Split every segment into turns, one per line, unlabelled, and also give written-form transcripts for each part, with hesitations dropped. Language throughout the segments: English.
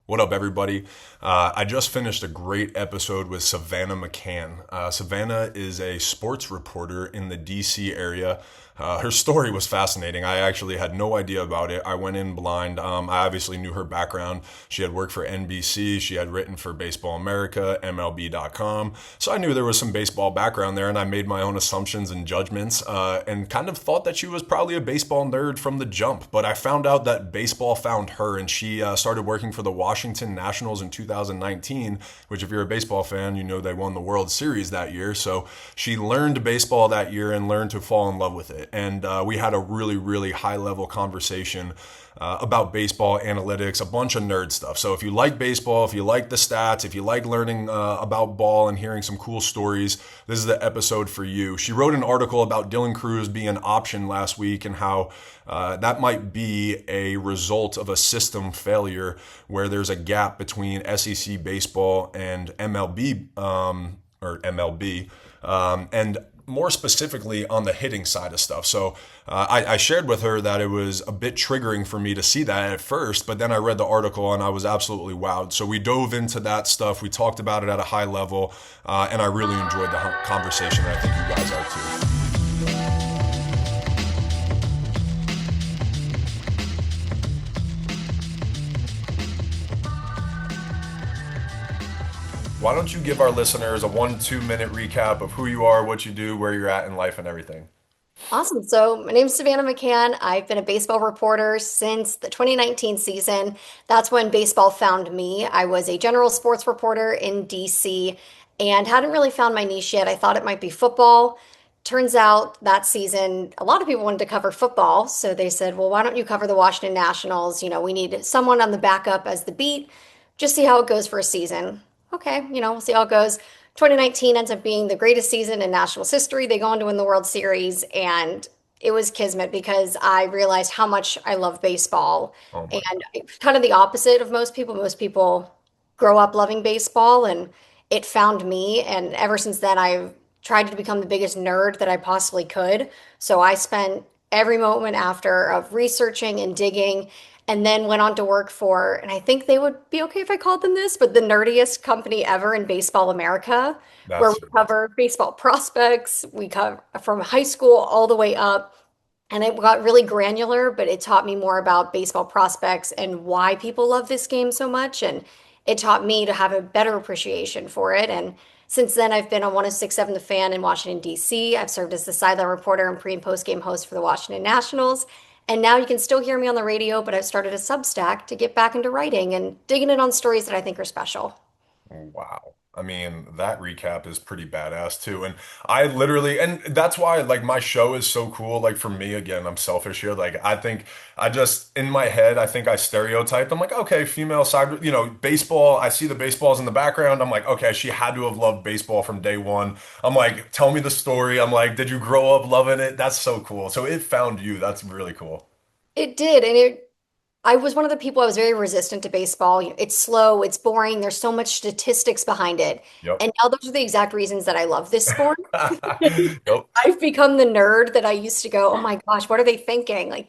What up, everybody? I just finished a great episode with Savannah McCann. Savannah is a sports reporter in the DC area. Her story was fascinating. I actually had no idea about it. I went in blind. I obviously knew her background. She had worked for NBC. She had written for Baseball America, MLB.com. So I knew there was some baseball background there, and I made my own assumptions and judgments and kind of thought that she was probably a baseball nerd from the jump. But I found out that baseball found her, and she started working for the Washington Nationals in 2019, which if you're a baseball fan, you know they won the World Series that year. So she learned baseball that year and learned to fall in love with it. And we had a really, really high level conversation about baseball analytics, a bunch of nerd stuff. So if you like baseball, if you like the stats, if you like learning about ball and hearing some cool stories, this is the episode for you. She wrote an article about Dylan Cruz being optioned last week and how that might be a result of a system failure where there's a gap between SEC baseball and MLB or MLB. And more specifically on the hitting side of stuff. So I shared with her that it was a bit triggering for me to see that at first, but then I read the article and I was absolutely wowed. So we dove into that stuff. We talked about it at a high level, and I really enjoyed the conversation. I think you guys are too. Why don't you give our listeners a 1-2 minute recap of who you are, what you do, where you're at in life, and everything?
Awesome. So my name is Savannah McCann. I've been a baseball reporter since the 2019 season. That's when baseball found me. I was a general sports reporter in DC and hadn't really found my niche yet. I thought it might be football. Turns out that season, a lot of people wanted to cover football. So they said, well, why don't you cover the Washington Nationals? We need someone on the backup as the beat. Just see how it goes for a season. Okay, we'll see how it goes. 2019 ends up being the greatest season in Nationals history. They go on to win the World Series, and it was kismet because I realized how much I love baseball.
Oh my
And kind of the opposite of most people. Most people grow up loving baseball, and it found me. And ever since then, I've tried to become the biggest nerd that I possibly could. So I spent every moment after of researching and digging and then went on to work for, and I think they would be okay if I called them this, but the nerdiest company ever in Baseball America, where we
That's
cover baseball prospects. We cover from high school all the way up. And it got really granular, but it taught me more about baseball prospects and why people love this game so much. And it taught me to have a better appreciation for it. And since then, I've been on 106.7 The Fan in Washington, D.C. I've served as the sideline reporter and pre and post game host for the Washington Nationals. And now you can still hear me on the radio, but I've started a Substack to get back into writing and digging in on stories that I think are special.
wow. I mean, that recap is pretty badass too. And I literally, and that's why like my show is so cool. Like for me, again, I'm selfish here. Like I think I just, in my head, I think I stereotyped. I'm like, okay, female side, baseball. I see the baseballs in the background. I'm like, okay, she had to have loved baseball from day one. I'm like, tell me the story. I'm like, did you grow up loving it? That's so cool. So it found you. That's really cool.
It did, and I was one of the people I was very resistant to baseball. It's slow, it's boring, there's so much statistics behind it.
Yep.
And now those are the exact reasons that I love this sport.
Yep.
I've become the nerd that I used to go, oh my gosh, what are they thinking? Like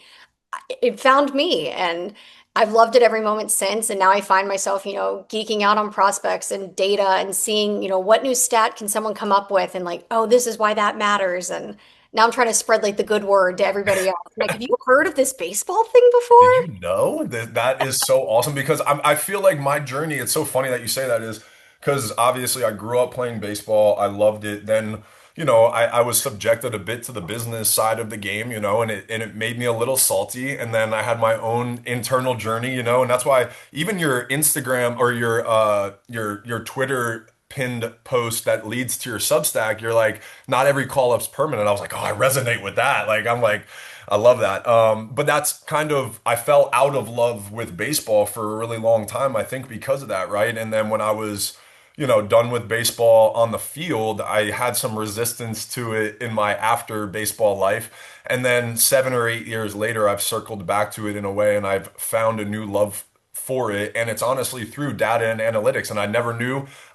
it found me and I've loved it every moment since. And now I find myself, geeking out on prospects and data and seeing, what new stat can someone come up with and like, oh, this is why that matters. And now I'm trying to spread like the good word to everybody else. Like, have you heard of this baseball thing
Did
before?
you know that is so awesome because I feel like my journey, it's so funny that you say that is because obviously I grew up playing baseball. I loved it. Then, I was subjected a bit to the business side of the game, and it made me a little salty. And then I had my own internal journey, and that's why even your Instagram or your Twitter pinned post that leads to your Substack, you're like, not every call up's permanent. I was like, oh, I resonate with that. Like, I'm like, I love that. But that's kind of, I fell out of love with baseball for a really long time, I think because of that, right? And then when I was, done with baseball on the field, I had some resistance to it in my after baseball life. And then 7 or 8 years later, I've circled back to it in a way and I've found a new love for it. And it's honestly through data and analytics. And I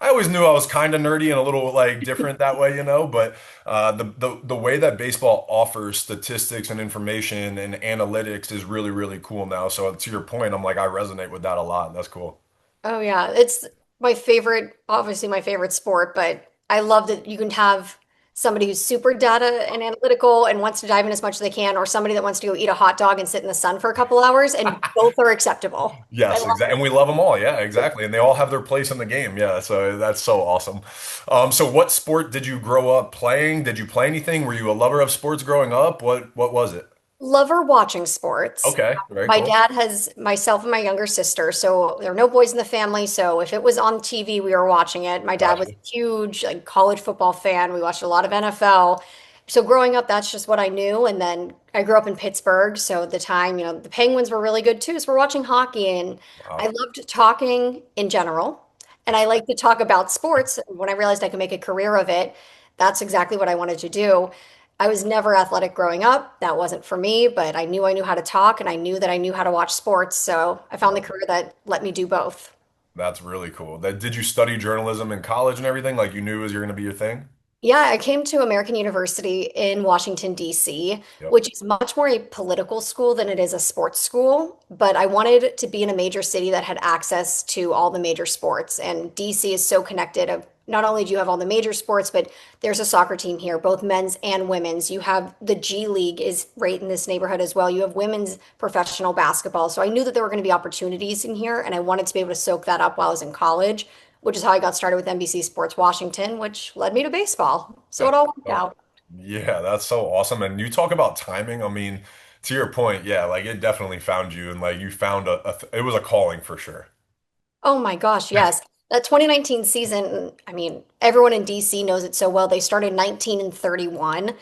always knew I was kind of nerdy and a little like different that way, but the way that baseball offers statistics and information and analytics is really, really cool now. So to your point, I'm like, I resonate with that a lot. That's cool.
Oh yeah, it's my favorite, obviously my favorite sport, but I love that you can have somebody who's super data and analytical and wants to dive in as much as they can, or somebody that wants to go eat a hot dog and sit in the sun for a couple hours, and both are acceptable. I
Yes,
love
exactly. And we love them all. Yeah, exactly. And they all have their place in the game. Yeah, so that's so awesome. So what sport did you grow up playing? Did you play anything? Were you a lover of sports growing up? What was it?
lover watching sports.
Okay, very
My
cool.
dad has myself and my younger sister, so there are no boys in the family. So if it was on TV, we were watching it. My dad was
Gotcha.
a huge like college football fan. We watched a lot of NFL. So growing up, that's just what I knew. And then I grew up in Pittsburgh, so at the time, the Penguins were really good too. So we're watching hockey, and I
Wow.
loved talking in general, and I like to talk about sports. When I realized I could make a career of it, that's exactly what I wanted to do. I was never athletic growing up. That wasn't for me, but I knew how to talk and I knew that I knew how to watch sports. So I found the career that let me do both.
That's really cool. Did you study journalism in college and everything? Like you knew it was going to be your thing?
Yeah, I came to American University in Washington, D.C.,
Yep.
which is much more a political school than it is a sports school. But I wanted to be in a major city that had access to all the major sports. And D.C. is so connected of not only do you have all the major sports, but there's a soccer team here, both men's and women's. You have the G League is right in this neighborhood as well. You have women's professional basketball. So I knew that there were going to be opportunities in here, and I wanted to be able to soak that up while I was in college, which is how I got started with NBC Sports Washington, which led me to baseball. So it
That's
all worked
so,
out.
yeah, that's so awesome. And you talk about timing. I mean, to your point, yeah, like it definitely found you and like you found it was a calling for sure.
Oh my gosh, yes. That 2019 season, I mean, everyone in DC knows it so well. They started 19 and 31,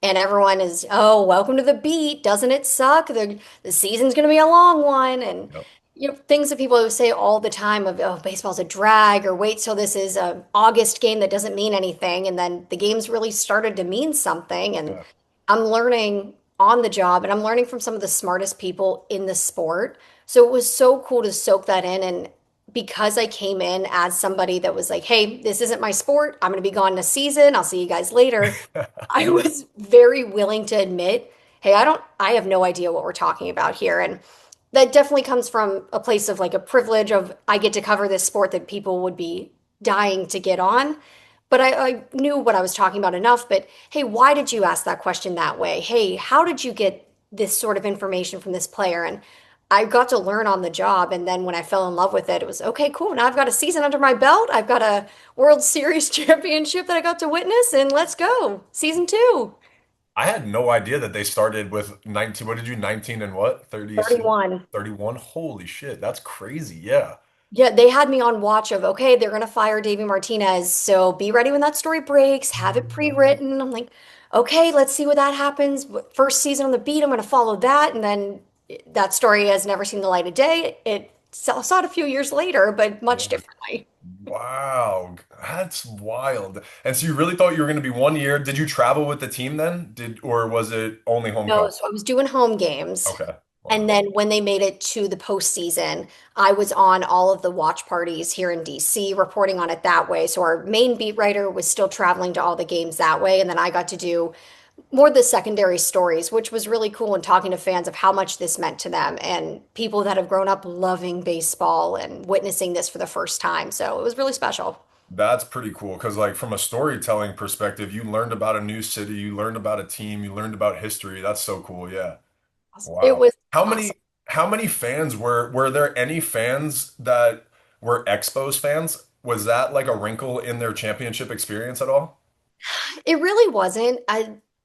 and everyone is, oh, welcome to the beat. Doesn't it suck? The season's going to be a long one. And,
Yep.
things that people say all the time of, oh, baseball's a drag, or wait till this is a August game that doesn't mean anything. And then the games really started to mean something. And
Yeah.
I'm learning on the job, and I'm learning from some of the smartest people in the sport. So it was so cool to soak that in. And because I came in as somebody that was like, hey, this isn't my sport. I'm going to be gone in a season. I'll see you guys later. I was very willing to admit, hey, I have no idea what we're talking about here. And that definitely comes from a place of like a privilege of I get to cover this sport that people would be dying to get on. But I knew what I was talking about enough. But hey, why did you ask that question that way? Hey, how did you get this sort of information from this player? And I got to learn on the job. And then when I fell in love with it, it was okay, cool. Now I've got a season under my belt. I've got a World Series championship that I got to witness, and let's go. Season two,
I had no idea that they started with 19. What did you, 19 and what? 36,
31.
31? Holy shit, that's crazy. Yeah.
Yeah, they had me on watch of, okay, they're going to fire Davey Martinez. So be ready when that story breaks, have it pre-written. I'm like, okay, let's see what that happens. First season on the beat, I'm going to follow that. And then that story has never seen the light of day. It saw it a few years later, but much
Yeah.
differently.
Wow, that's wild. And so you really thought you were going to be 1 year. Did you travel with the team then? Or was it only home
No,
court?
so I was doing home games.
Okay.
And
Wow.
then when they made it to the postseason, I was on all of the watch parties here in DC, reporting on it that way. So our main beat writer was still traveling to all the games that way. And then I got to do more of the secondary stories, which was really cool, and talking to fans of how much this meant to them and people that have grown up loving baseball and witnessing this for the first time. So it was really special.
That's pretty cool because, like, from a storytelling perspective, you learned about a new city, you learned about a team, you learned about history. That's so cool. Yeah.
It
Wow.
was
How
awesome.
many how many fans were there any fans that were Expos fans? Was that like a wrinkle in their championship experience at all?
It really wasn't.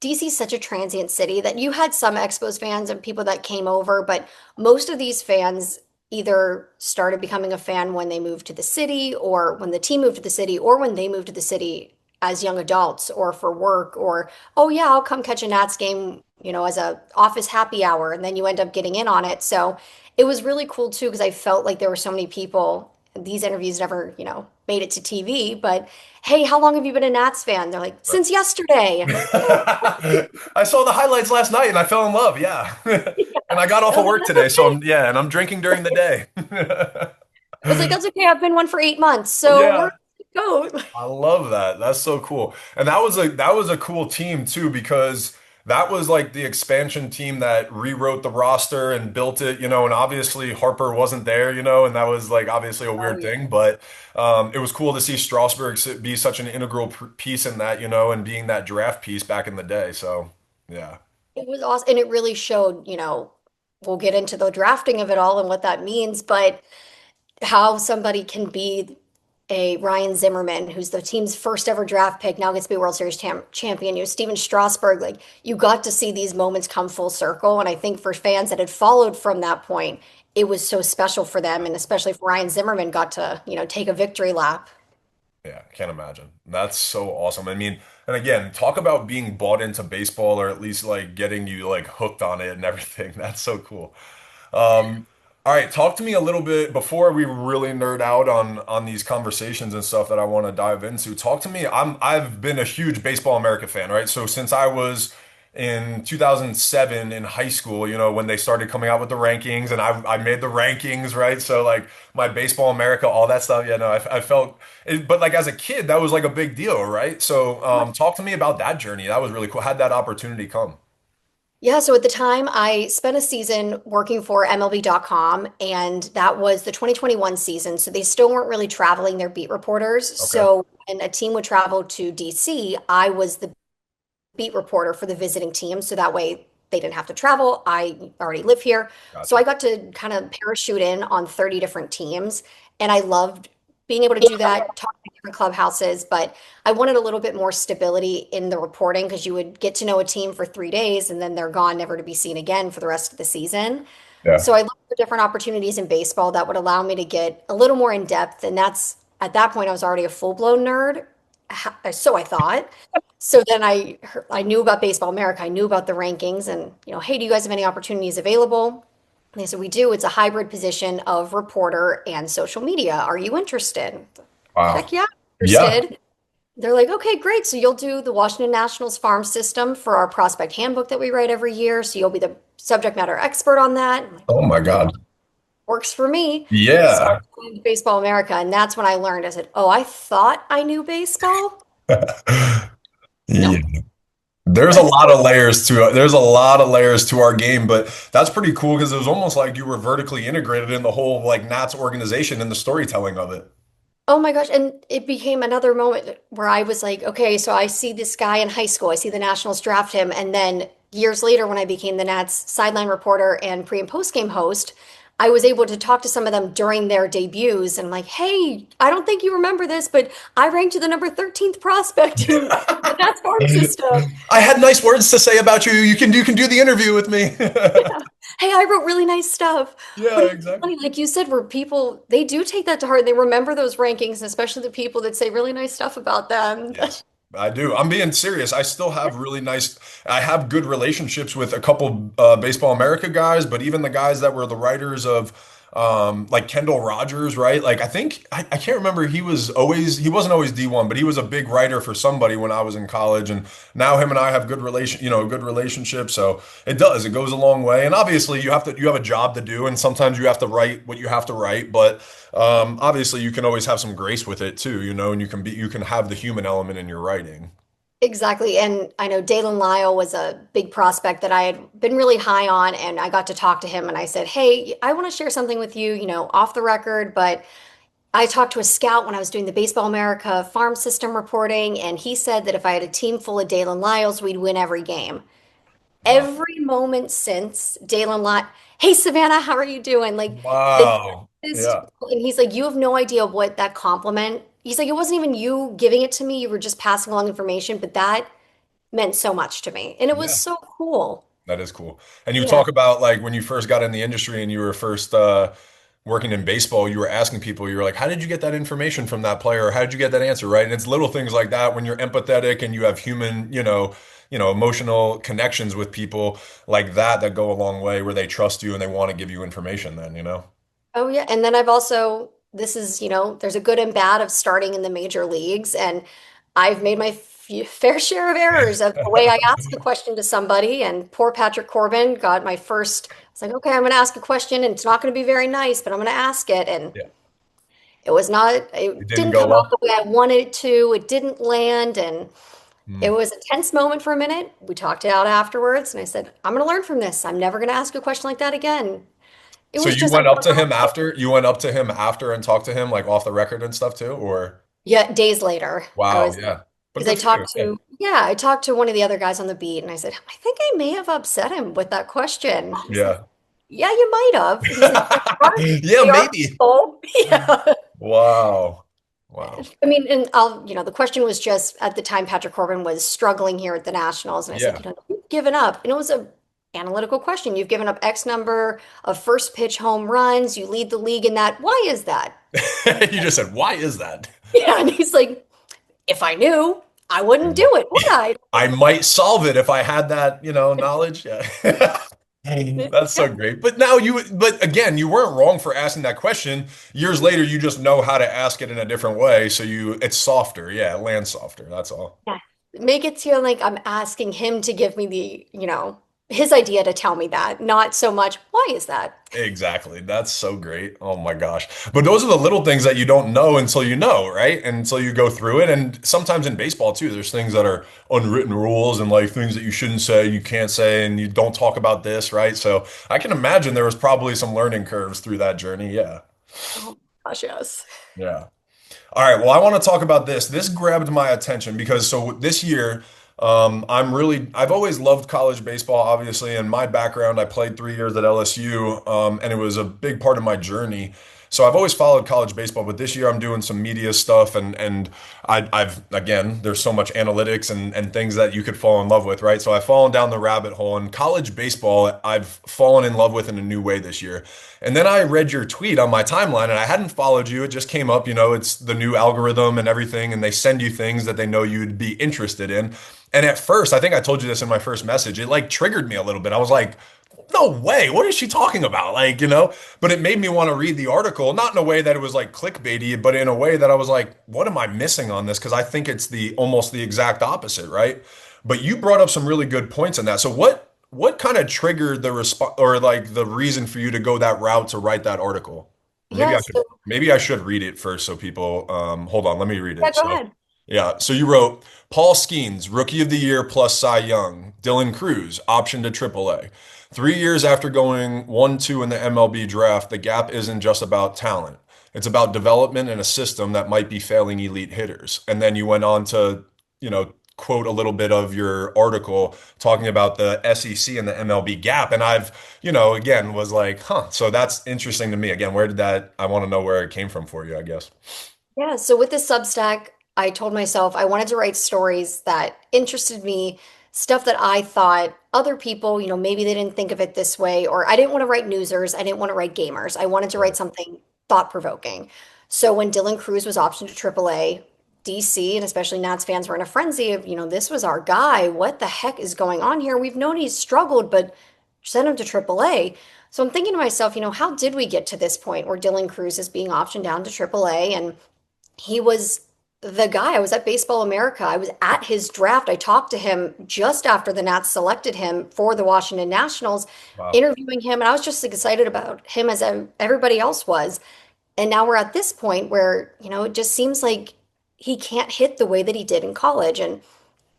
DC is such a transient city that you had some Expos fans and people that came over, but most of these fans either started becoming a fan when they moved to the city, or when the team moved to the city, or when they moved to the city as young adults, or for work, or, oh yeah, I'll come catch a Nats game, as a office happy hour, and then you end up getting in on it. So it was really cool too, because I felt like there were so many people. These interviews never, made it to TV, but hey, how long have you been a Nats fan? They're like, since yesterday. I'm like, oh,
I saw the highlights last night and I fell in love. Yeah. And I got off
they're
of
like,
work
that's
today, so
okay.
and I'm drinking during the day.
I was like, that's okay. I've been one for 8 months, so we're
Yeah.
good to go.
I love that. That's so cool. And that was a cool team too because that was like the expansion team that rewrote the roster and built it, and obviously Harper wasn't there, and that was like obviously a
Oh
weird
yeah.
thing, but it was cool to see Strasburg be such an integral piece in that, and being that draft piece back in the day. So, yeah.
It was awesome. And it really showed, we'll get into the drafting of it all and what that means, but how somebody can be a Ryan Zimmerman, who's the team's first ever draft pick, now gets to be a World Series champion. Steven Strasburg, like you got to see these moments come full circle. And I think for fans that had followed from that point, it was so special for them. And especially if Ryan Zimmerman got to, take a victory lap.
Yeah, I can't imagine. That's so awesome. I mean, and again, talk about being bought into baseball or at least like getting you like hooked on it and everything. That's so cool. All right, talk to me a little bit before we really nerd out on these conversations and stuff that I want to dive into. Talk to me. I've been a huge Baseball America fan, right? So since I was in 2007 in high school, when they started coming out with the rankings and I made the rankings, right? So like my Baseball America, all that stuff, yeah, no, I felt it, but like as a kid, that was like a big deal, right? So talk to me about that journey. That was really cool. How'd that opportunity come?
Yeah, so at the time, I spent a season working for MLB.com, and that was the 2021 season. So they still weren't really traveling their beat reporters.
Okay,
So when a team would travel to DC, I was the beat reporter for the visiting team. So that way they didn't have to travel. I already live here. So
gotcha.
I got to kind of parachute in on 30 different teams. And I loved being able to do that, talk to different clubhouses. But I wanted a little bit more stability in the reporting because you would get to know a team for 3 days and then they're gone, never to be seen again for the rest of the season.
Yeah.
So I looked for different opportunities in baseball that would allow me to get a little more in depth. And that's at that point, I was already a full-blown nerd. So I thought. So then I knew about Baseball America. I knew about the rankings and, hey, do you guys have any opportunities available? And they said, we do. It's a hybrid position of reporter and social media. Are you interested?
Wow.
Heck yeah,
Yeah.
interested. They're like, okay, great. So you'll do the Washington Nationals farm system for our prospect handbook that we write every year. So you'll be the subject matter expert on that. I'm like,
Oh my God.
works for me. So I
Yeah.
joined Baseball America, and that's when I learned. I said, oh, I thought I knew baseball.
Yeah.
No.
There's a lot of layers to it. There's a lot of layers to our game, but that's pretty cool because it was almost like you were vertically integrated in the whole like Nats organization and the storytelling of it.
Oh my gosh. And it became another moment where I was like, okay, so I see this guy in high school. I see the Nationals draft him. And then years later, when I became the Nats sideline reporter and pre and post game host, I was able to talk to some of them during their debuts and like, hey, I don't think you remember this, but I ranked you the number 13th prospect in the Nats farm system.
I had nice words to say about you. You can do the interview with me.
Yeah. Hey, I wrote really nice stuff. But
Yeah,
it's
exactly.
funny, like you said, where people they do take that to heart. They remember those rankings, especially the people that say really nice stuff about them.
Yes, I do. I'm being serious. I still have I have good relationships with a couple Baseball America guys, but even the guys that were the writers of like Kendall Rogers, right? Like I can't remember he wasn't always D1, but he was a big writer for somebody when I was in college, and now him and I have good relationship. So it goes a long way. And obviously you have a job to do, and sometimes you have to write what you have to write, but obviously you can always have some grace with it too, and you can have the human element in your writing.
Exactly. And I know Dalen Lyle was a big prospect that I had been really high on, and I got to talk to him and I said, hey, I want to share something with you, off the record, but I talked to a scout when I was doing the Baseball America farm system reporting, and he said that if I had a team full of Dalen Lyles, we'd win every game.
Wow.
Every moment since Dalen Lott, hey Savannah, how are you doing? Like the
Wow.
this,
Yeah.
and he's like, you have no idea what that compliment. He's like, it wasn't even you giving it to me, you were just passing along information, but that meant so much to me. And it was
Yeah.
so cool.
That is cool. And you
Yeah.
talk about like when you first got in the industry and you were first working in baseball, you were asking people, you were like, how did you get that information from that player? Or how did you get that answer? Right. And it's little things like that when you're empathetic and you have human, emotional connections with people like that go a long way where they trust you and they want to give you information then.
Oh yeah. And then I've also, this is, there's a good and bad of starting in the major leagues. And I've made my fair share of errors of the way I ask a question to somebody. And poor Patrick Corbin got my first, I was like, okay, I'm going to ask a question and it's not going to be very nice, but I'm going to ask it. And
Yeah.
it was not,
It
it
didn't
didn't
go
come out
well.
the way I wanted it to. It didn't land. And It
Mm.
was a tense moment for a minute. We talked it out afterwards, and I said, I'm going to learn from this. I'm never going to ask a question like that again. It
So
was
you
just, I
went up
don't
to
know.
him after? You went up to him after and talked to him like off the record and stuff too, or
Yeah, days later, I
wow,
was,
yeah. But
because I
good for you.
talked
Yeah.
to, yeah, I talked to one of the other guys on the beat, and I said, I think I may have upset him with that question. He's like,
Yeah.
yeah, you might have. He's like,
Yeah,
they are
maybe.
people. Yeah.
Wow. Wow.
I mean, and the question was just at the time Patrick Corbin was struggling here at the Nationals, and I said,
Yeah.
you've given up, and it was a analytical question. You've given up X number of first pitch home runs. You lead the league in that. Why is that?
You just said, why is that?
Yeah, and he's like, if I knew, I wouldn't do it, would I?
I might solve it if I had that, knowledge. Yeah. That's so
Yeah.
great. But again, you weren't wrong for asking that question. Years later, you just know how to ask it in a different way. So it's softer. Yeah, it lands softer. That's all.
Yeah. Make it feel like I'm asking him to give me his idea to tell me that, not so much, why is that?
Exactly. That's so great. Oh my gosh. But those are the little things that you don't know until you know, right? And until you go through it. And sometimes in baseball too, there's things that are unwritten rules and like things that you shouldn't say, you can't say, and you don't talk about this, right? So I can imagine there was probably some learning curves through that journey. Yeah.
Oh gosh, yes.
Yeah. All right. Well, I want to talk about this. This grabbed my attention because so this year, I've always loved college baseball, obviously. And my background, I played 3 years at LSU, and it was a big part of my journey. So I've always followed college baseball, but this year I'm doing some media stuff, and I've again, there's so much analytics and things that you could fall in love with, right? So I've fallen down the rabbit hole, and college baseball I've fallen in love with in a new way this year. And then I read your tweet on my timeline and I hadn't followed you. It just came up, it's the new algorithm and everything, and they send you things that they know you'd be interested in. And at first, I think I told you this in my first message, it like triggered me a little bit. I was like, no way. What is she talking about? But it made me want to read the article, not in a way that it was like clickbaity, but in a way that I was like, what am I missing on this? Because I think it's the almost the exact opposite, right? But you brought up some really good points in that. So what kind of triggered the response or like the reason for you to go that route to write that article? Maybe
Yeah,
I should
so
maybe I should read it first so people hold on, let me read
yeah,
it.
go
So
ahead.
yeah, so you wrote Paul Skeens, Rookie of the Year plus Cy Young, Dylan Cruz, option to AAA. 3 years after going 1-2 in the MLB draft, the gap isn't just about talent. It's about development and a system that might be failing elite hitters. And then you went on to, quote a little bit of your article talking about the SEC and the MLB gap. And I've, again, was like, huh, so that's interesting to me. Again, I want to know where it came from for you, I guess.
Yeah, so with this Substack, I told myself I wanted to write stories that interested me, stuff that I thought other people, maybe they didn't think of it this way, or I didn't want to write newsers, I didn't want to write gamers. I wanted to write
Right.
something thought-provoking. So when Dylan Cruz was optioned to AAA, DC and especially Nats fans were in a frenzy of, this was our guy. What the heck is going on here? We've known he's struggled, but send him to AAA. So I'm thinking to myself, how did we get to this point where Dylan Cruz is being optioned down to AAA? And he was the guy. I was at Baseball America. I was at his draft. I talked to him just after the Nats selected him for the Washington Nationals,
Wow.
interviewing him, and I was just as excited about him as everybody else was. And now we're at this point where, it just seems like he can't hit the way that he did in college. And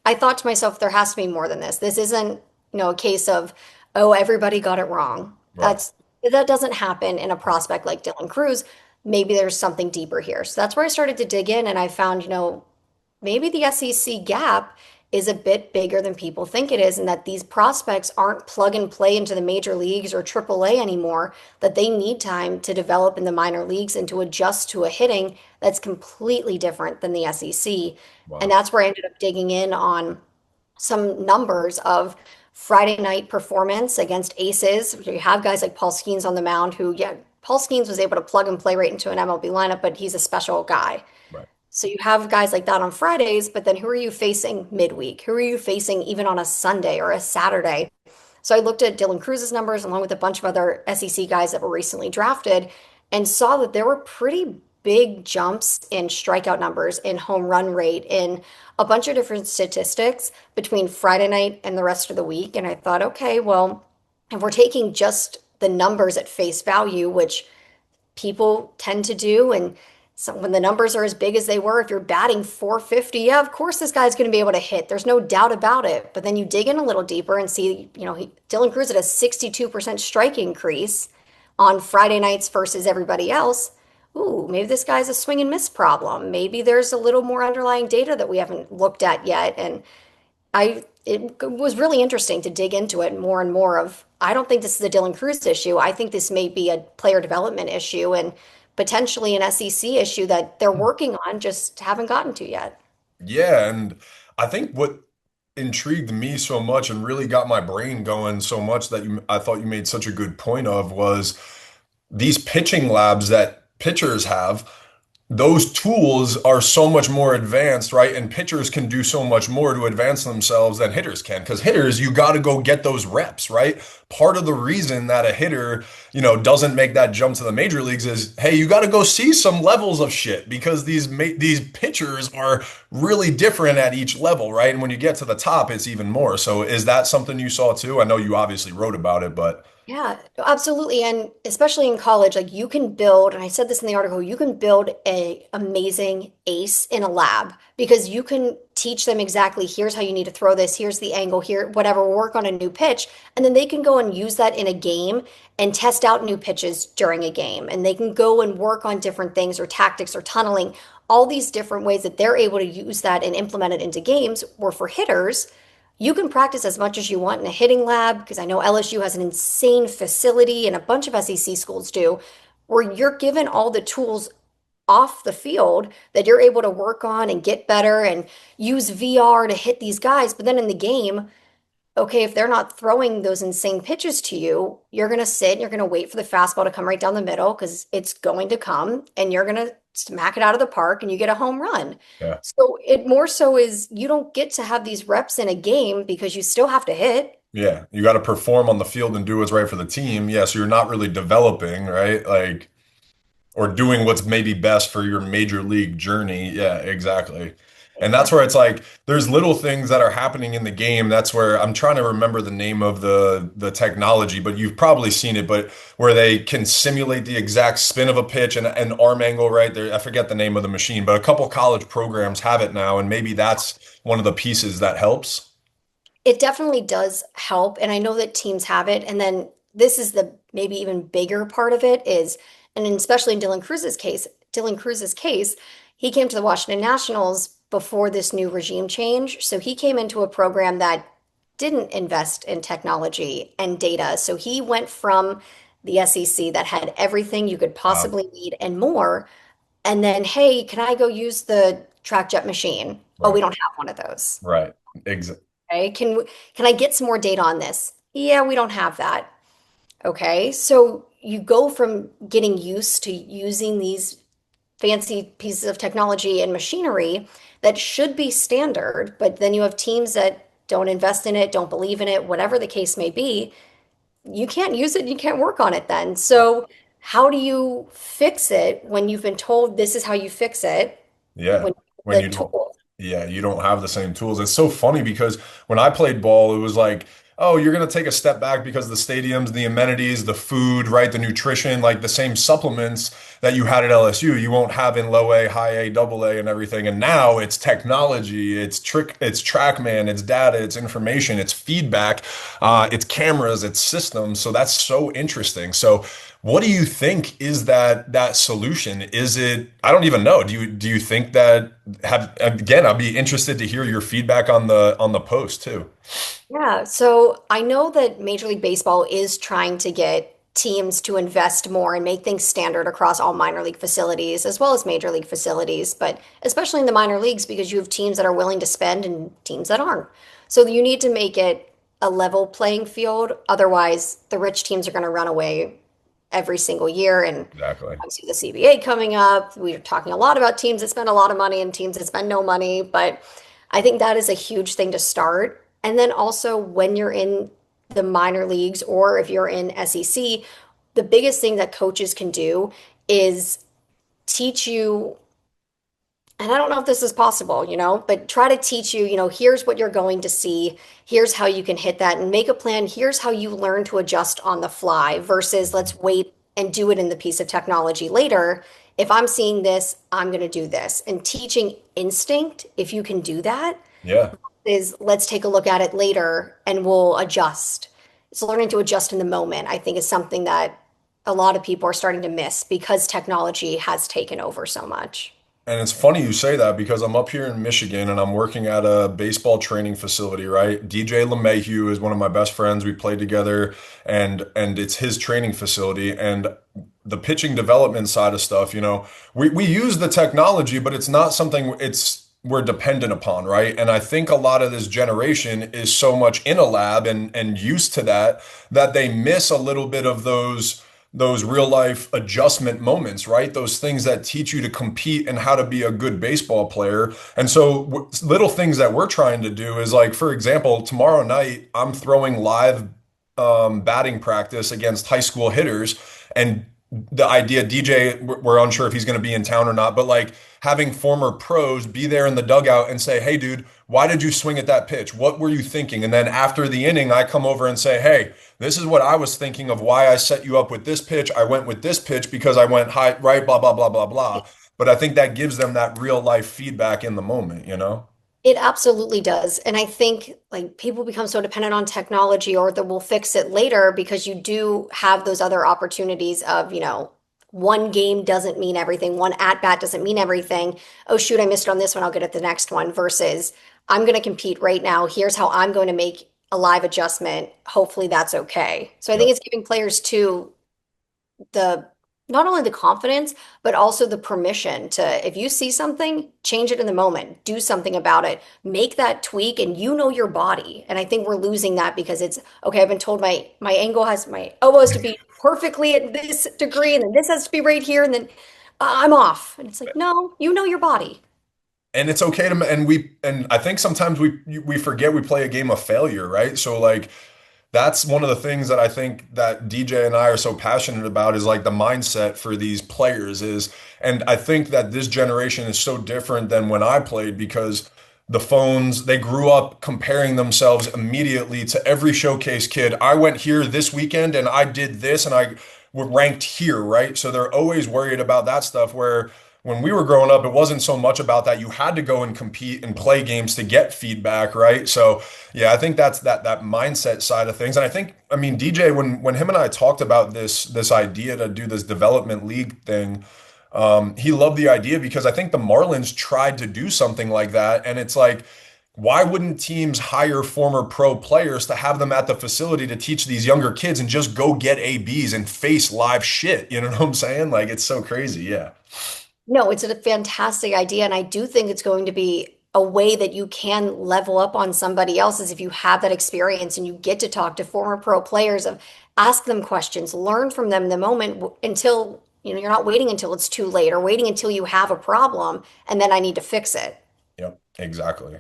I thought to myself, there has to be more than this. This isn't, a case of, oh, everybody got it wrong.
Right.
That doesn't happen in a prospect like Dylan Cruz. Maybe there's something deeper here. So that's where I started to dig in and I found, maybe the SEC gap is a bit bigger than people think it is, and that these prospects aren't plug and play into the major leagues or AAA anymore, that they need time to develop in the minor leagues and to adjust to a hitting that's completely different than the SEC. And
Wow.
that's where I ended up digging in on some numbers of Friday night performance against aces. You have guys like Paul Skeens on the mound who, yeah, Paul Skeens was able to plug and play right into an MLB lineup, but he's a special guy.
Right.
So you have guys like that on Fridays, but then who are you facing midweek? Who are you facing even on a Sunday or a Saturday? So I looked at Dylan Cruz's numbers along with a bunch of other SEC guys that were recently drafted and saw that there were pretty big jumps in strikeout numbers, in home run rate, in a bunch of different statistics between Friday night and the rest of the week. And I thought, okay, well, if we're taking just the numbers at face value, which people tend to do, and So when the numbers are as big as they were, if you're batting 450, yeah, of course this guy's going to be able to hit. There's no doubt about it. But then you dig in a little deeper and see, Dylan Cruz had a 62% strike increase on Friday nights versus everybody else. Ooh, maybe this guy's a swing and miss problem. Maybe there's a little more underlying data that we haven't looked at yet. And it was really interesting to dig into it more and more of, I don't think this is a Dylan Cruz issue. I think this may be a player development issue and potentially an SEC issue that they're working on, just haven't gotten to yet.
Yeah, and I think what intrigued me so much and really got my brain going so much that I thought you made such a good point of was these pitching labs that pitchers have, those tools are so much more advanced, right? And pitchers can do so much more to advance themselves than hitters can. Because hitters, you got to go get those reps, right? Part of the reason that a hitter, doesn't make that jump to the major leagues is, hey, you got to go see some levels of shit because these pitchers are really different at each level, right? And when you get to the top, it's even more. So is that something you saw too? I know you obviously wrote about it, but
Yeah, absolutely. And especially in college, like you can build, and I said this in the article, you can build a amazing ace in a lab because you can teach them exactly here's how you need to throw this, here's the angle, here, whatever, work on a new pitch. And then they can go and use that in a game and test out new pitches during a game. And they can go and work on different things or tactics or tunneling, all these different ways that they're able to use that and implement it into games. Where for hitters, you can practice as much as you want in a hitting lab because I know LSU has an insane facility and a bunch of SEC schools do, where you're given all the tools off the field that you're able to work on and get better and use VR to hit these guys. But then in the game, okay, if they're not throwing those insane pitches to you, you're going to sit and you're going to wait for the fastball to come right down the middle because it's going to come and you're going to smack it out of the park and you get a home run.
yeah.
So it more so is you don't get to have these reps in a game because you still have to hit.
Yeah, you got to perform on the field and do what's right for the team. Yeah, so you're not really developing, right? Like, or doing what's maybe best for your major league journey. Yeah, exactly. And that's where it's like there's little things that are happening in the game. That's where I'm trying to remember the name of the technology, but you've probably seen it, but where they can simulate the exact spin of a pitch and an arm angle right there. I forget the name of the machine, but a couple college programs have it now, and maybe that's one of the pieces that helps.
It definitely does help. And I know that teams have it. And then this is the maybe even bigger part of it is, and especially in Dylan Cruz's case, he came to the Washington Nationals before this new regime change. So he came into a program that didn't invest in technology and data. So he went from the SEC that had everything you could
Wow.
possibly need and more. And then, hey, can I go use the track jet machine? Oh, we
Right.
don't have one of those.
Right. Exactly.
Okay, can I get some more data on this? Yeah, we don't have that. Okay, so you go from getting used to using these fancy pieces of technology and machinery that should be standard, but then you have teams that don't invest in it, don't believe in it, whatever the case may be. You can't use it, you can't work on it then. So how do you fix it when you've been told this is how you fix it
Yeah.
when
When
the
you don't,
tool?
yeah, you don't have the same tools. It's so funny because when I played ball, it was like, oh, you're going to take a step back because the stadiums, the amenities, the food, right? The nutrition, like the same supplements that you had at LSU, you won't have in low A, high A, double A, and everything. And now it's technology, it's TrackMan, it's data, it's information, it's feedback, it's cameras, it's systems. So that's so interesting. So what do you think is that solution? Is it, I don't even know. Do you think that have again, I'd be interested to hear your feedback on the post too.
Yeah, so I know that Major League Baseball is trying to get teams to invest more and make things standard across all minor league facilities as well as major league facilities, but especially in the minor leagues because you have teams that are willing to spend and teams that aren't. So you need to make it a level playing field. Otherwise, the rich teams are going to run away every single year. And
Exactly.
obviously, the CBA coming up, we're talking a lot about teams that spend a lot of money and teams that spend no money. But I think that is a huge thing to start. And then also, when you're in the minor leagues or if you're in SEC, the biggest thing that coaches can do is teach you, and I don't know if this is possible, but try to teach you, here's what you're going to see, here's how you can hit that and make a plan, here's how you learn to adjust on the fly versus let's wait and do it in the piece of technology later. if I'm seeing this, I'm going to do this. And teaching instinct, if you can do that,
Yeah.
is let's take a look at it later and we'll adjust. So learning to adjust in the moment, I think, is something that a lot of people are starting to miss because technology has taken over so much.
And it's funny you say that because I'm up here in Michigan and I'm working at a baseball training facility, right? DJ LeMahieu is one of my best friends. We played together and it's his training facility. And the pitching development side of stuff, we use the technology, but it's not something we're dependent upon, right? And I think a lot of this generation is so much in a lab and used to that they miss a little bit of those real life adjustment moments, right? Those things that teach you to compete and how to be a good baseball player. And so little things that we're trying to do is like, for example, tomorrow night, I'm throwing live batting practice against high school hitters. And the idea, DJ, we're unsure if he's going to be in town or not, but like having former pros be there in the dugout and say, hey, dude, why did you swing at that pitch? What were you thinking? And then after the inning, I come over and say, hey, this is what I was thinking of why I set you up with this pitch. I went with this pitch because I went high, right, blah, blah, blah, blah, blah. But I think that gives them that real life feedback in the moment, you know?
It absolutely does. And I think like people become so dependent on technology or that we'll fix it later because you do have those other opportunities of, one game doesn't mean everything. One at bat doesn't mean everything. Oh, shoot, I missed it on this one. I'll get it the next one versus I'm going to compete right now. Here's how I'm going to make a live adjustment. Hopefully that's okay. So I think
Yep.
it's giving players too the not only the confidence, but also the permission to, if you see something, change it in the moment, do something about it, make that tweak, and your body. And I think we're losing that because it's okay. I've been told my angle has my elbow has to be perfectly at this degree, and then this has to be right here, and then I'm off. And it's like, no, you know your body.
And it's okay to, and I think sometimes we forget we play a game of failure, right? So like, that's one of the things that I think that DJ and I are so passionate about is like the mindset for these players is, and I think that this generation is so different than when I played because the phones, they grew up comparing themselves immediately to every showcase kid. I went here this weekend and I did this and I were ranked here, right? So they're always worried about that stuff where when we were growing up, it wasn't so much about that. You had to go and compete and play games to get feedback, right? So yeah, I think that's that mindset side of things. And I mean, DJ, when him and I talked about this idea to do this development league thing, he loved the idea because I think the Marlins tried to do something like that. And it's like, why wouldn't teams hire former pro players to have them at the facility to teach these younger kids and just go get ABs and face live shit? You know what I'm saying? Like, it's so crazy. Yeah.
No, it's a fantastic idea. And I do think it's going to be a way that you can level up on somebody else's if you have that experience and you get to talk to former pro players of ask them questions, learn from them in the moment until, you're not waiting until it's too late or waiting until you have a problem and then I need to fix it.
Yep. Exactly.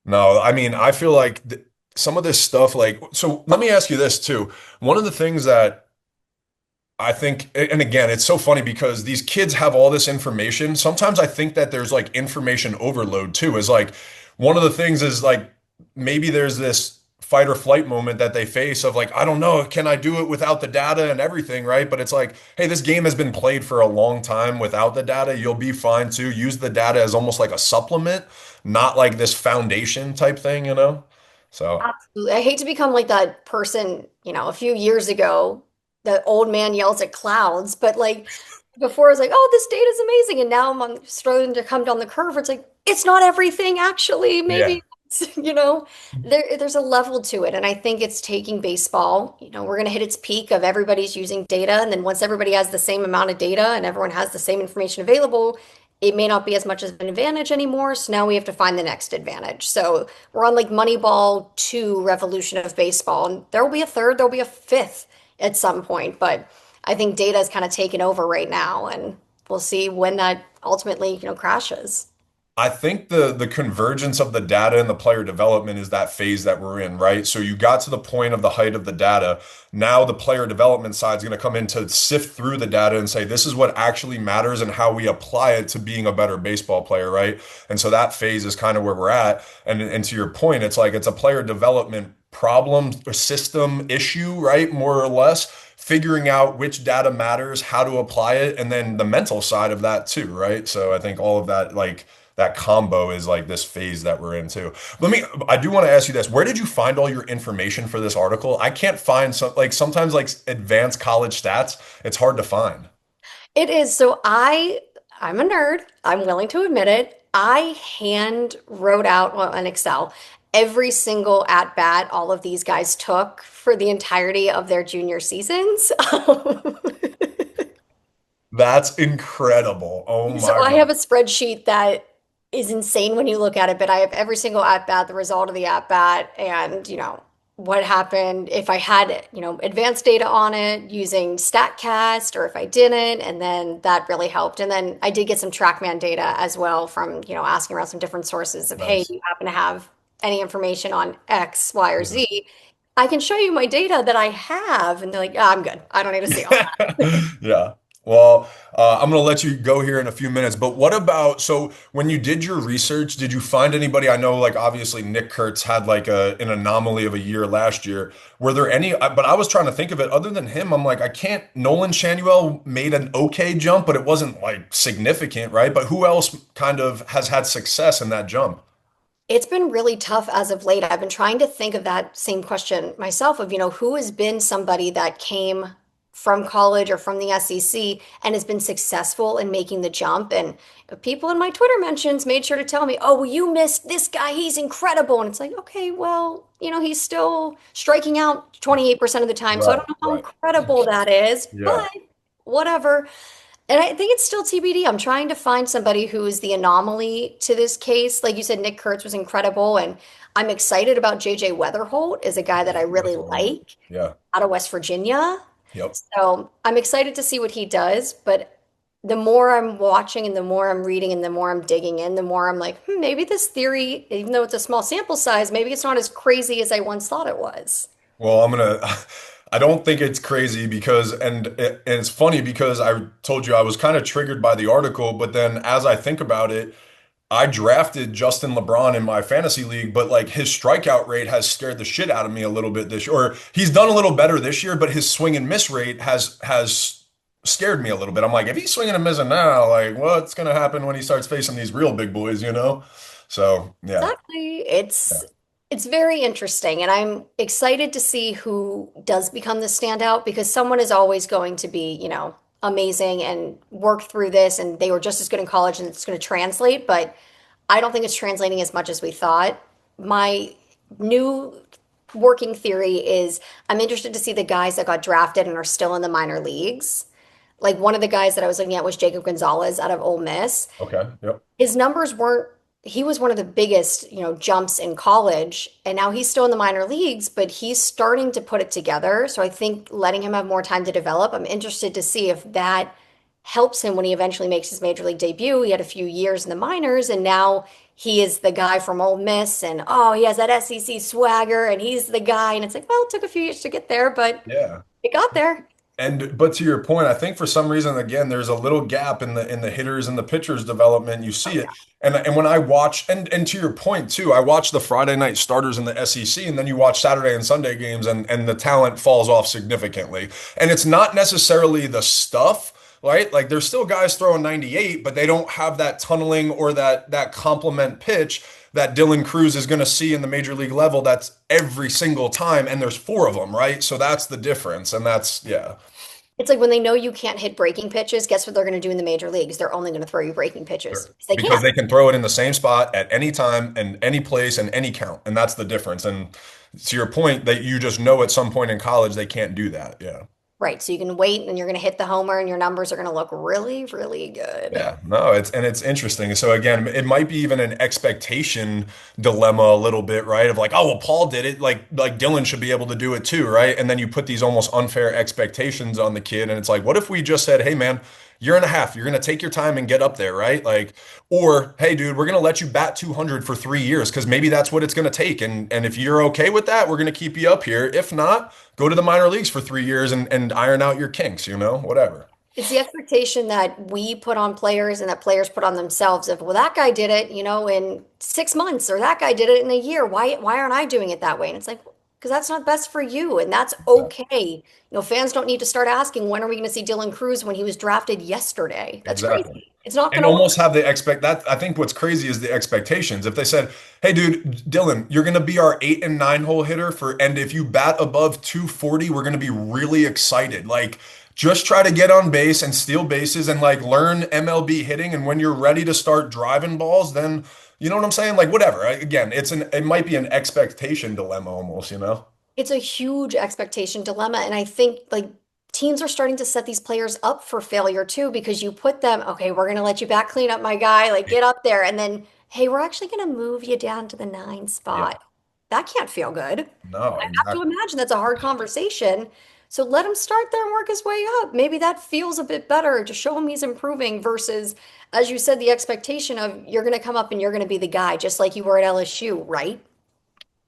No, I mean, I feel like some of this stuff, like, so let me ask you this too. One of the things that I think, and again, it's so funny because these kids have all this information. Sometimes I think that there's like information overload too. Is like one of the things is like maybe there's this fight or flight moment that they face of like, I don't know, can I do it without the data and everything, right? But it's like, hey, this game has been played for a long time without the data. You'll be fine too. Use the data as almost like a supplement, not like this foundation type thing, you know? So,
Absolutely. I hate to become like that person, a few years ago, the old man yells at clouds, but like before I was like, oh, this data is amazing. And now starting to come down the curve. It's like, it's not everything actually.
yeah.
Maybe, there's a level to it. And I think it's taking baseball, we're going to hit its peak of everybody's using data. And then once everybody has the same amount of data and everyone has the same information available, it may not be as much as an advantage anymore. So now we have to find the next advantage. So we're on like Moneyball 2 revolution of baseball. And there will be a third, there'll be a fifth at some point. But I think data is kind of taken over right now. And we'll see when that ultimately, crashes.
I think the convergence of the data and the player development is that phase that we're in, right? So you got to the point of the height of the data. Now the player development side is going to come in to sift through the data and say, this is what actually matters and how we apply it to being a better baseball player, right? And so that phase is kind of where we're at. And to your point, it's like it's a player development problem or system issue, right? More or less, figuring out which data matters, how to apply it, and then the mental side of that too, right? So I think all of that, like that combo is like this phase that we're into. I do want to ask you this. Where did you find all your information for this article? I can't find sometimes like advanced college stats, it's hard to find.
It is. I'm a nerd. I'm willing to admit it. I hand wrote out, well, in Excel, every single at bat all of these guys took for the entirety of their junior seasons.
That's incredible. Oh
So
my
I have
God.
a spreadsheet that is insane when you look at it, but I have every single at bat, the result of the at bat, and what happened if I had advanced data on it using StatCast, or if I didn't, and then that really helped. And then I did get some TrackMan data as well from asking around some different sources of, hey, do
Nice.
you happen to have any information on X, Y, or
Yeah.
Z? I can show you my data that I have, and they're like, I'm good. I don't need to see all that.
Yeah. Well, I'm going to let you go here in a few minutes, but what about, so when you did your research, did you find anybody? I know, like, obviously Nick Kurtz had like an anomaly of a year last year. Were there any, but I was trying to think of it other than him. I'm like, I can't, Nolan Shanuel made an okay jump, but it wasn't like significant, right? But who else kind of has had success in that jump?
It's been really tough as of late. I've been trying to think of that same question myself of, who has been somebody that came from college or from the SEC and has been successful in making the jump. And people in my Twitter mentions made sure to tell me, oh, well, you missed this guy. He's incredible. And it's like, okay, well, he's still striking out 28% of the time. So I
Right,
don't know how
right.
incredible that is,
Yeah.
but whatever. And I think it's still TBD. I'm trying to find somebody who is the anomaly to this case. Like you said, Nick Kurtz was incredible, and I'm excited about JJ Weatherholt is a guy that I really
That's a good one.
like
Yeah.
out of West Virginia.
Yep.
So I'm excited to see what he does. But the more I'm watching and the more I'm reading and the more I'm digging in, the more I'm like, maybe this theory, even though it's a small sample size, maybe it's not as crazy as I once thought it was.
Well, I don't think it's crazy because, and it's funny because I told you I was kind of triggered by the article, but then as I think about it, I drafted Justin LeBron in my fantasy league, but like his strikeout rate has scared the shit out of me a little bit this year. Or he's done a little better this year, but his swing and miss rate has scared me a little bit. I'm like, if he's swinging and missing now, like what's gonna happen when he starts facing these real big boys, you know? So yeah,
Exactly.
yeah,
It's very interesting, and I'm excited to see who does become the standout because someone is always going to be, amazing and work through this, and they were just as good in college, and it's going to translate, but I don't think it's translating as much as we thought. My new working theory is I'm interested to see the guys that got drafted and are still in the minor leagues. Like one of the guys that I was looking at was Jacob Gonzalez out of Ole Miss.
okay, yep,
His numbers weren't, he was one of the biggest, jumps in college, and now he's still in the minor leagues, but he's starting to put it together. So I think letting him have more time to develop, I'm interested to see if that helps him when he eventually makes his major league debut. He had a few years in the minors, and now he is the guy from Ole Miss, and oh, he has that SEC swagger, and he's the guy. And it's like, well, it took a few years to get there, but
yeah.
it got there.
And but to your point, I think for some reason again there's a little gap in the hitters and the pitchers development. You see it, and when I watch and to your point too, I watch the Friday night starters in the SEC, and then you watch Saturday and Sunday games, and the talent falls off significantly. And it's not necessarily the stuff, right? Like there's still guys throwing 98, but they don't have that tunneling or that complement pitch that Dylan Cruz is going to see in the major league level. That's every single time, and there's four of them, right? So that's the difference, and that's yeah.
It's like when they know you can't hit breaking pitches, guess what they're going to do in the major leagues? They're only going to throw you breaking pitches
Sure.
because they
Because
can.
they can throw it in the same spot at any time and any place and any count. And that's the difference. And to your point that you just know at some point in college they can't do that. Yeah.
Right. So you can wait and you're going to hit the homer and your numbers are going to look really, really good.
Yeah, no, it's interesting. So again, it might be even an expectation dilemma a little bit, right? Of like, oh well, Paul did it, like Dylan should be able to do it too, right? And then you put these almost unfair expectations on the kid, and it's like, what if we just said, hey man, year and a half, you're gonna take your time and get up there, right? Like, or hey dude, we're gonna let you bat 200 for 3 years because maybe that's what it's gonna take, and if you're okay with that, we're gonna keep you up here. If not, go to the minor leagues for 3 years and iron out your kinks, whatever.
It's the expectation that we put on players and that players put on themselves of, well, that guy did it, in 6 months, or that guy did it in a year. Why aren't I doing it that way? And it's like, because that's not best for you, and that's okay. Fans don't need to start asking when are we going to see Dylan Cruz when he was drafted yesterday. That's
Exactly.
crazy. It's not
And
going to
almost
work.
have the expect that I think what's crazy is the expectations. If they said, "Hey, dude, Dylan, you're gonna be our 8 and 9 hole hitter and if you bat above 240, we're gonna be really excited." Like, just try to get on base and steal bases and like learn MLB hitting. And when you're ready to start driving balls, then you know what I'm saying? Like, whatever. Again, it might be an expectation dilemma almost, you know?
It's a huge expectation dilemma, and I think like teams are starting to set these players up for failure too because you put them, okay, we're going to let you back clean up, my guy, like get up there, and then hey, we're actually going to move you down to the 9 spot.
Yeah.
That can't feel good.
No,
I have to
exactly.
imagine that's a hard conversation. So let him start there and work his way up. Maybe that feels a bit better to show him he's improving versus, as you said, the expectation of you're going to come up and you're going to be the guy, just like you were at LSU, right?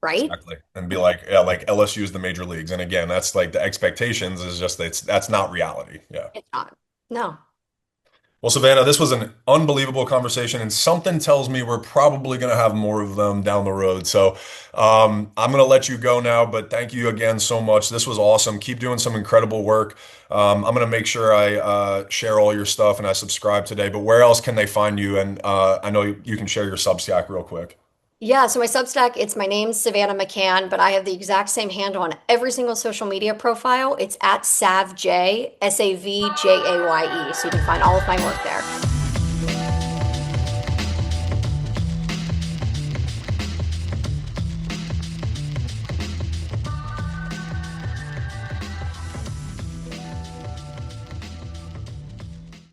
Right?
Exactly. And be like, yeah, like LSU is the major leagues. And again, that's like the expectations is just that's not reality. Yeah.
It's not. No.
Well, Savannah, this was an unbelievable conversation, and something tells me we're probably going to have more of them down the road. So I'm going to let you go now, but thank you again so much. This was awesome. Keep doing some incredible work. I'm going to make sure I share all your stuff and I subscribe today. But where else can they find you? And I know you can share your Substack real quick.
Yeah, so my Substack, it's my name, Savannah McCann, but I have the exact same handle on every single social media profile. It's at SavJ, SAVJAYE. So you can find all of my work there.